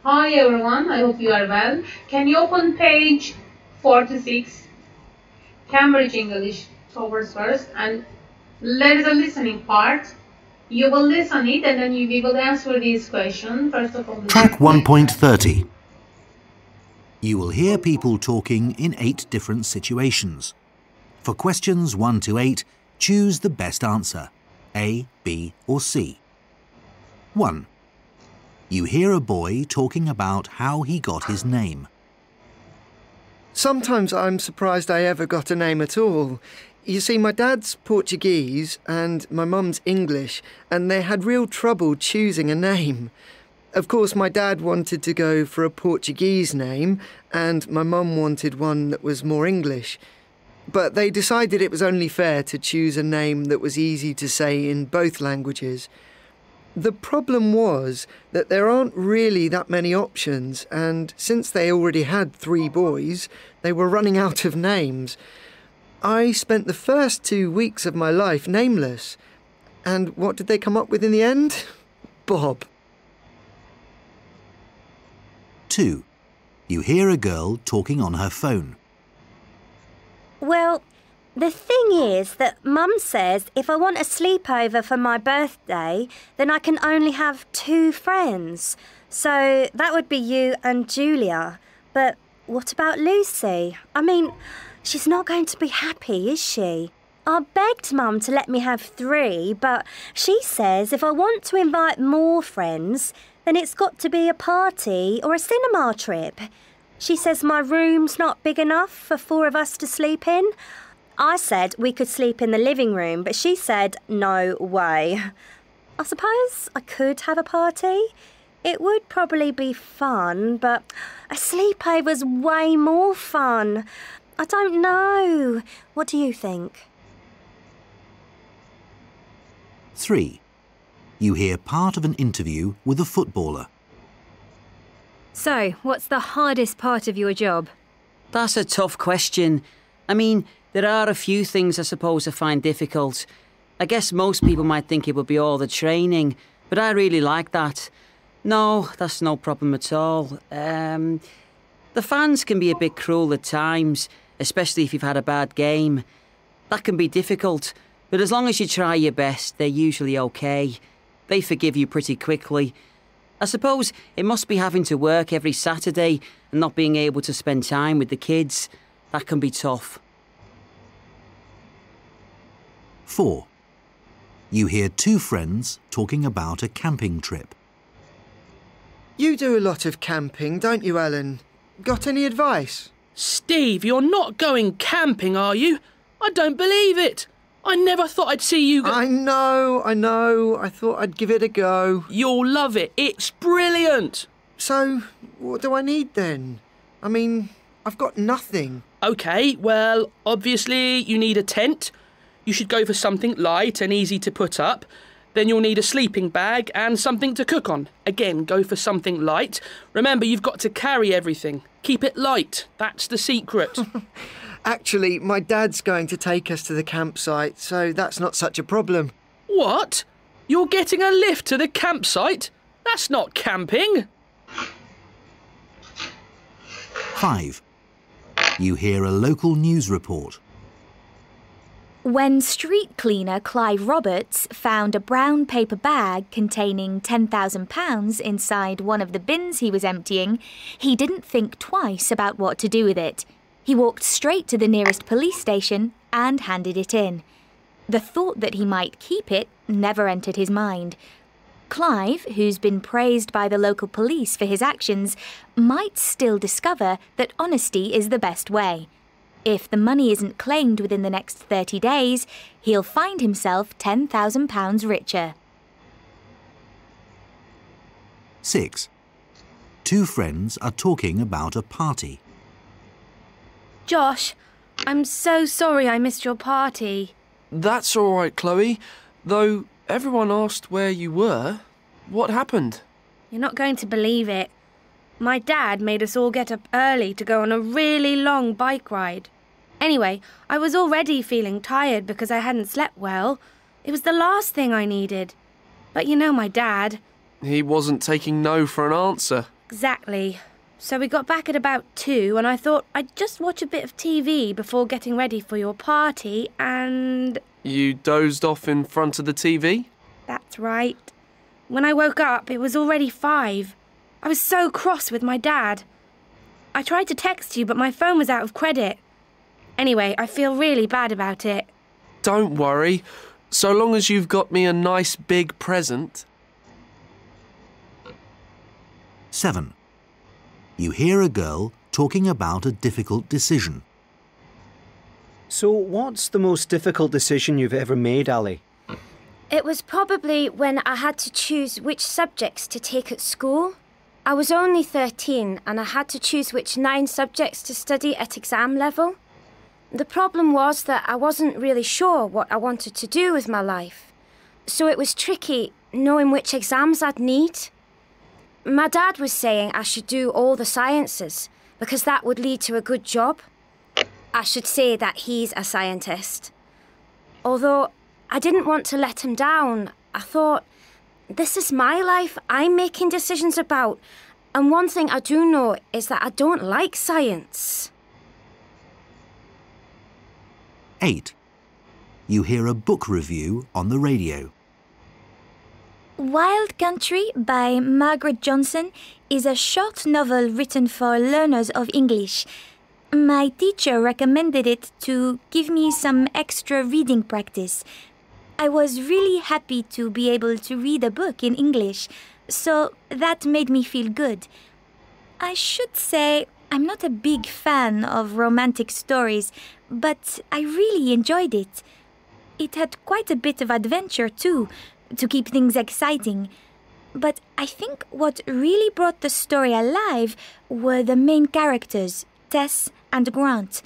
Hi everyone, I hope you are well. Can you open page 46, Cambridge English towards first, and there is a listening part. You will listen it and then we will answer these questions. First of all, Track 1.30. You will hear people talking in 8 different situations. For questions 1 to 8, choose the best answer, A, B or C. 1. You hear a boy talking about how he got his name. Sometimes I'm surprised I ever got a name at all. You see, my dad's Portuguese and my mum's English, and they had real trouble choosing a name. Of course, my dad wanted to go for a Portuguese name, and my mum wanted one that was more English. But they decided it was only fair to choose a name that was easy to say in both languages. The problem was that there aren't really that many options, and since they already had 3 boys, they were running out of names. I spent the first 2 weeks of my life nameless. And what did they come up with in the end? Bob. 2. You hear a girl talking on her phone. Well, the thing is that Mum says if I want a sleepover for my birthday, then I can only have 2 friends. So that would be you and Julia. But what about Lucy? I mean, she's not going to be happy, is she? I begged Mum to let me have 3, but she says if I want to invite more friends, then it's got to be a party or a cinema trip. She says my room's not big enough for 4 of us to sleep in. I said we could sleep in the living room, but she said no way. I suppose I could have a party. It would probably be fun, but a sleepover's way more fun. I don't know. What do you think? 3. You hear part of an interview with a footballer. So, what's the hardest part of your job? That's a tough question. I mean, there are a few things I suppose I find difficult. I guess most people might think it would be all the training, but I really like that. No, that's no problem at all. The fans can be a bit cruel at times, especially if you've had a bad game. That can be difficult, but as long as you try your best, they're usually okay. They forgive you pretty quickly. I suppose it must be having to work every Saturday and not being able to spend time with the kids. That can be tough. 4. You hear 2 friends talking about a camping trip. You do a lot of camping, don't you, Ellen? Got any advice? Steve, you're not going camping, are you? I don't believe it. I never thought I'd see you go... I know. I thought I'd give it a go. You'll love it. It's brilliant. So, what do I need then? I mean, I've got nothing. OK, well, obviously you need a tent. You should go for something light and easy to put up. Then you'll need a sleeping bag and something to cook on. Again, go for something light. Remember, you've got to carry everything. Keep it light. That's the secret. Actually, my dad's going to take us to the campsite, so that's not such a problem. What? You're getting a lift to the campsite? That's not camping. 5. You hear a local news report. When street cleaner Clive Roberts found a brown paper bag containing £10,000 inside one of the bins he was emptying, he didn't think twice about what to do with it. He walked straight to the nearest police station and handed it in. The thought that he might keep it never entered his mind. Clive, who's been praised by the local police for his actions, might still discover that honesty is the best way. If the money isn't claimed within the next 30 days, he'll find himself £10,000 richer. 6. 2 friends are talking about a party. Josh, I'm so sorry I missed your party. That's all right, Chloe. Though everyone asked where you were. What happened? You're not going to believe it. My dad made us all get up early to go on a really long bike ride. Anyway, I was already feeling tired because I hadn't slept well. It was the last thing I needed. But you know my dad. He wasn't taking no for an answer. Exactly. So we got back at about 2 and I thought I'd just watch a bit of TV before getting ready for your party and... You dozed off in front of the TV? That's right. When I woke up, it was already 5. I was so cross with my dad. I tried to text you, but my phone was out of credit. Anyway, I feel really bad about it. Don't worry. So long as you've got me a nice big present. 7. You hear a girl talking about a difficult decision. So what's the most difficult decision you've ever made, Ali? It was probably when I had to choose which subjects to take at school. I was only 13 and I had to choose which 9 subjects to study at exam level. The problem was that I wasn't really sure what I wanted to do with my life. So it was tricky knowing which exams I'd need. My dad was saying I should do all the sciences because that would lead to a good job. I should say that he's a scientist. Although I didn't want to let him down, I thought, this is my life I'm making decisions about, and one thing I do know is that I don't like science. 8. You hear a book review on the radio. Wild Country by Margaret Johnson is a short novel written for learners of English. My teacher recommended it to give me some extra reading practice. I was really happy to be able to read a book in English, so that made me feel good. I should say I'm not a big fan of romantic stories, but I really enjoyed it. It had quite a bit of adventure too, to keep things exciting. But I think what really brought the story alive were the main characters, Tess and Grant.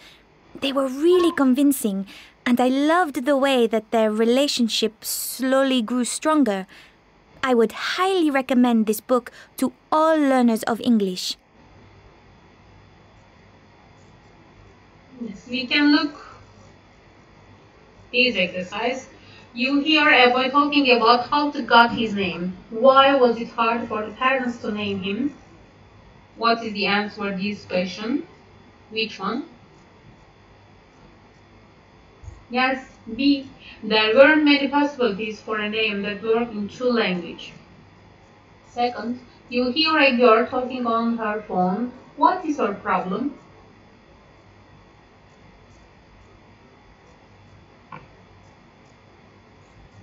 They were really convincing, and I loved the way that their relationship slowly grew stronger. I would highly recommend this book to all learners of English. Yes, we can look this exercise. You hear a boy talking about how to got his name. Why was it hard for the parents to name him? What is the answer to this question? Which one? Yes, B. There weren't many possibilities for a name that worked in 2 languages. Second, you hear a girl talking on her phone. What is her problem?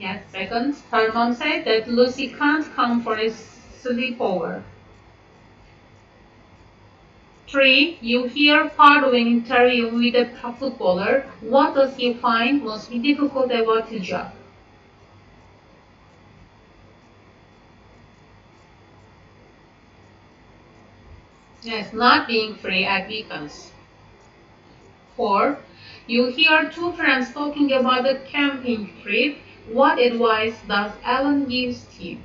Yes, second, her mom said that Lucy can't come for a sleepover. 3. You hear part of an interview with a footballer. What does he find most difficult about his job? Yes, not being free at weekends. 4. You hear 2 friends talking about a camping trip. What advice does Alan give Steve?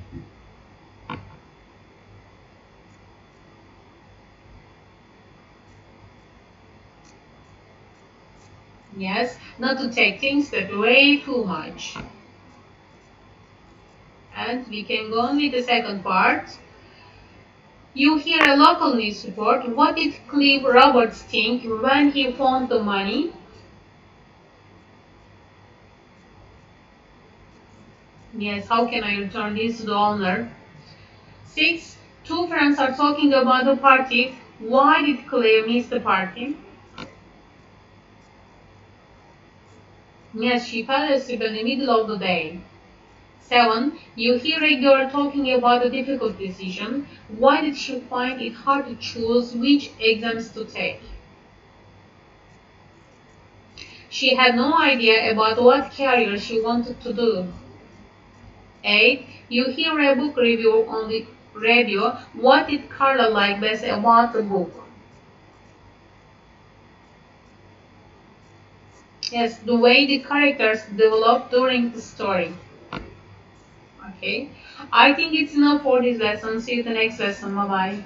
Yes, not to take things that way too much. And we can go on with the second part. You hear a local news report. What did Clive Roberts think when he found the money? Yes, how can I return this to the owner? 6. 2 friends are talking about the party. Why did Clive miss the party? Yes, she fell asleep in the middle of the day. 7. You hear a girl talking about a difficult decision. Why did she find it hard to choose which exams to take? She had no idea about what career she wanted to do. 8. You hear a book review on the radio. What did Carla like best about the book? Yes, the way the characters develop during the story. Okay, I think it's enough for this lesson. See you the next lesson. Bye bye.